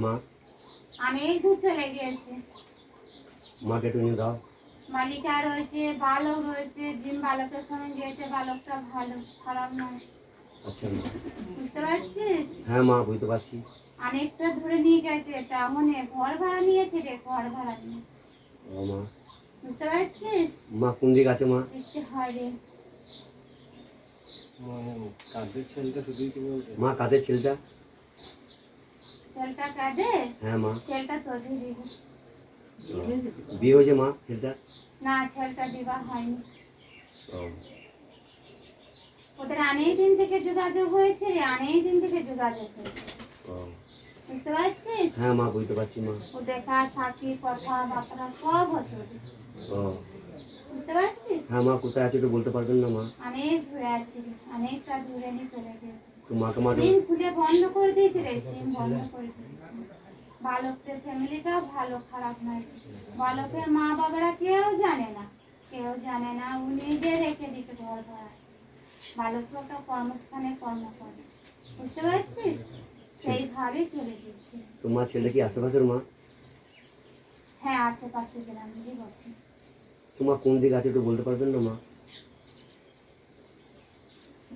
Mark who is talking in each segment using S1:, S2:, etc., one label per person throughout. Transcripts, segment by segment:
S1: মা
S2: অনেক দূর চলে গিয়েছে।
S1: মাকে একটু নিয়ে দাও।
S2: মালিকা রয়েছে, বালক রয়েছে, জিম বালকের সঙ্গে গিয়েছে। বালকটা ভালো, খারাপ নয়।
S1: আচ্ছা মা।
S2: বুঝতে পারছিস?
S1: হ্যাঁ মা, বুঝতে পারছি।
S2: অনেকটা ধরে নিয়ে গেছে, টাউনে ঘর ভাড়া নিয়েছে রে, ঘর ভাড়া নিয়ে।
S1: ও মা,
S2: বুঝতে পারছিস?
S1: মা কোন দিক আছে মা?
S2: সৃষ্টি হয় রে।
S3: কাঁধের ছেলেটা শুধুই কি বলতে
S1: মা কাদের ছেলেটা?
S2: ছেলেটা কাঁদে?
S1: হ্যাঁ মা।
S2: ছেলেটা তোদের দিবি।
S1: বিয়ে হয়েছে মা ছেলেটা?
S2: না, ছেলেটা বিবাহ হয়নি।
S1: ও
S2: ওদের অনেক দিন থেকে যোগাযোগ হয়েছে রে, অনেক দিন থেকে যোগাযোগ হয়েছে।
S1: ও
S2: বুঝতে পারছিস?
S1: হ্যাঁ মা, বুঝতে পারছি মা।
S2: ও দেখা সাক্ষী কথাবার্তা সব হতো রে।
S1: ও
S2: বুঝতে পারছিস?
S1: হ্যাঁ মা, কোথায় আছে একটু বলতে পারবেন না মা?
S2: অনেক দূরে আছে রে, অনেকটা দূরে নিয়ে চলে গেছে।
S1: তো মাকে মা
S2: সিম খুলে বন্ধ করে দিয়েছে রে, সিম বন্ধ করে দিয়েছে। বালকদের ফ্যামিলিটাও ভালো, খারাপ নয়। বালকের মা বাবারা কেউ জানে না, কেউ জানে না। ও নিজে রেখে দিচ্ছে ঘর ভাড়া। বালকও একটা কর্মস্থানে কর্ম করে। বুঝতে পারছিস? সেইভাবে চলে দিচ্ছে।
S1: তো মা ছেলেটা কি আশেপাশের মা?
S2: হ্যাঁ, আশেপাশে গ্রামেরই বটে।
S1: তোমার কোন দিক আছে একটু বলতে পারবেন না মা?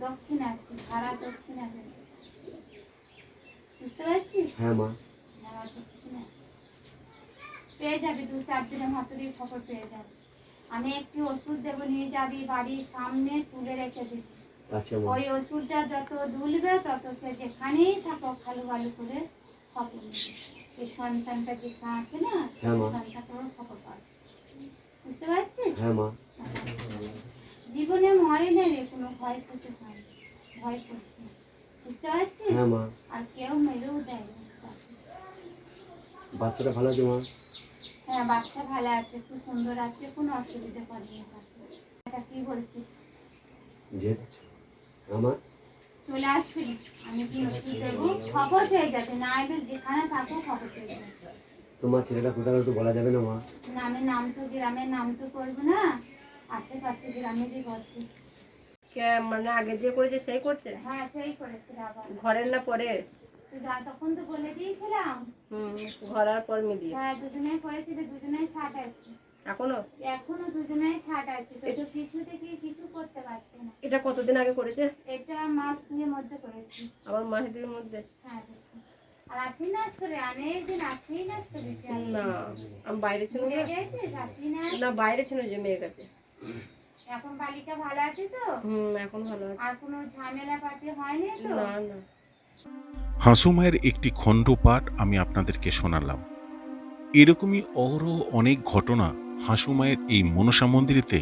S2: দক্ষিণ আছে, ভাড়া দক্ষিণ আছে। বুঝতে পারছিস?
S1: হ্যাঁ মা।
S2: ভাড়া দক্ষিণ আছে। পেয়ে যাবি, 2-4 দিনের মাত্রই খবর পেয়ে যাবি। আমি একটি ওষুধ দেবো, নিয়ে যাবি, বাড়ির সামনে তুলে রেখে দিবি।
S1: আচ্ছা মা।
S2: ওই ওষুধটা যত দুলবে তত সে যেখানেই থাকো খালু বালু করে খবর নেবে। এই সন্তানটা যেখানে আছে না,
S1: হ্যাঁ মা।
S2: সন্তানটারও খবর পাবে। বুঝতে পারছিস?
S1: হ্যাঁ মা।
S2: জীবনে মরে নেই রে, কোনো ভয় করতে হয় না। ভয় করিস না। বুঝতে পারছিস?
S1: হ্যাঁ মা।
S2: আর কেউ মেরেও দেয় না তাকে।
S1: বাচ্চাটা ভালো আছে মা?
S2: হ্যাঁ, বাচ্চা ভালো আছে, খুব সুন্দর আছে, কোনো অসুবিধা করেনি তাকে। এটা কি বলছিস?
S1: যে আমার
S2: চলে আসবি, আমি কি ওষুধ দেবো, খবর পেয়ে যাবে। না এলে যেখানে থাকো খবর পেয়ে যাবে।
S1: তোমার ছেলেটা কোথাও একটু বলা যাবে না মা?
S2: নামের নাম তো, গ্রামের নাম তো করবো না, আশেপাশে গ্রামেরই বলছি।
S4: মানে আগে যে করেছে সেই করছে?
S2: হ্যাঁ, সেই করেছিল আবার।
S4: ঘরের না পরে?
S2: তখন তো বলে দিয়েছিলাম।
S4: ঘর আর পর মিলিয়ে?
S2: হ্যাঁ, দুজনেই করেছিল, দুজনেই 60 আছে।
S4: এখনো?
S2: এখনো দুজনেই 60 আছে, তো কিছু থেকে কিছু করতে পারছে না।
S4: এটা কতদিন আগে করেছে?
S2: এটা মাস 2 মধ্যে করেছি।
S4: আবার মাস 2 মধ্যে?
S2: হ্যাঁ, দেখছি। আর আশ্বিনাস করে অনেকদিন আশ্বিনাস করেছি।
S4: না, আমি বাইরে ছিল না।
S2: গেছিস আশ্বিনাস?
S4: না, বাইরে ছিল যে মেয়ের কাছে।
S2: এখন বালিকা ভালো আছে তো?
S4: এখন ভালো আছে।
S2: আর কোনো ঝামেলা পাতি হয়নি তো?
S4: না না।
S5: হাসুমায়ের একটি খণ্ডপাঠ আমি আপনাদেরকে শোনালাম। এরকমই আরও অনেক ঘটনা হাসুমায়ের এই মনসা মন্দিরেতে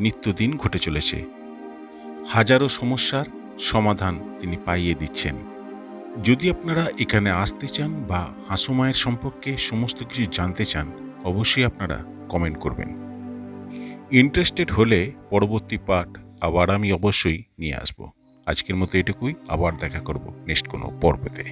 S5: নিত্যদিন ঘটে চলেছে। হাজারো সমস্যার সমাধান তিনি পাইয়ে দিচ্ছেন। যদি আপনারা এখানে আসতে চান বা হাসুমায়ের সম্পর্কে সমস্ত কিছু জানতে চান, অবশ্যই আপনারা কমেন্ট করবেন। ইন্টারেস্টেড হলে পরবর্তী পার্ট আবার আমি অবশ্যই নিয়ে আসব। আজকের মতো এটুকুই, আবার দেখা করব নেক্সট কোনো পর্বতে।